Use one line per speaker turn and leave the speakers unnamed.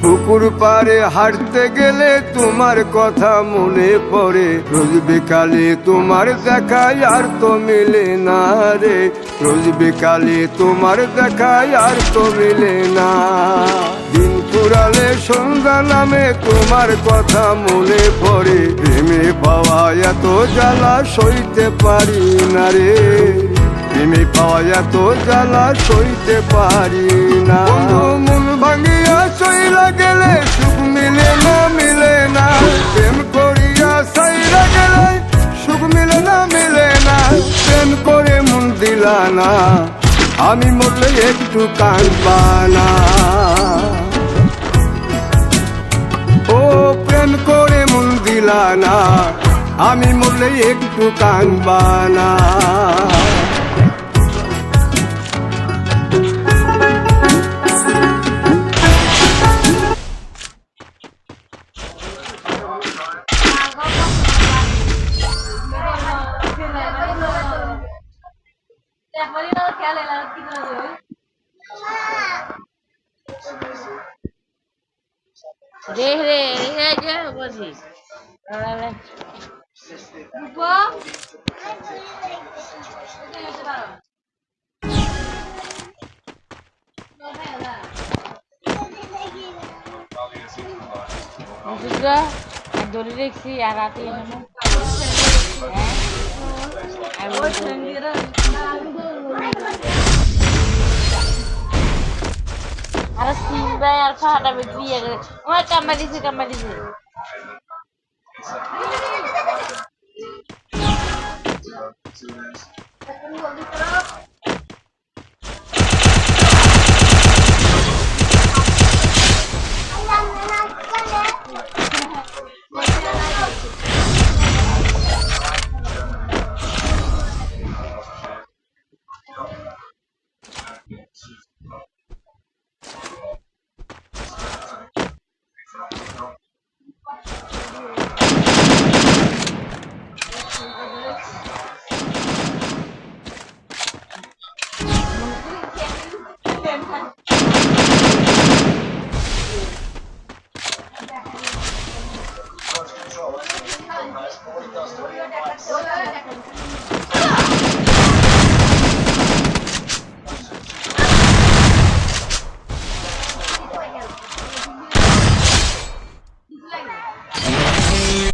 পুকুর পাড়ে হাঁটতে গেলে তোমার কথা মনে পড়ে, রোজ বিকালে তোমার দেখায় আর তো মিলে না রে, রোজ বিকালে তোমার দেখায় আর তো মিলে না। দিন ফুরালে সন্ধ্যা নামে তোমার কথা মনে পড়ে, প্রেমে পাওয়া এত জ্বালা সইতে পারি না রে, প্রেমে পাওয়া এত জ্বালা সইতে পারি না। মন ভাঙিয়া চইলা গেলে সুখ মিলে না, মিলে না, প্রেম করিয়া সাইরা গেলে সুখ মিলে না, মিলে না, প্রেম করে মন দিলা না, আমি মরলে একটু কাঁদবা না। ও প্রেম করে মন দিলা না, আমি মরলে একটু কাঁদবা না।
দেখ রে বলছিস ধরে দেখছি আর রাতে আর সিম্বা আর ফাটা বিক্রি আমার কামড়া দিছে, কামড়া দিছে।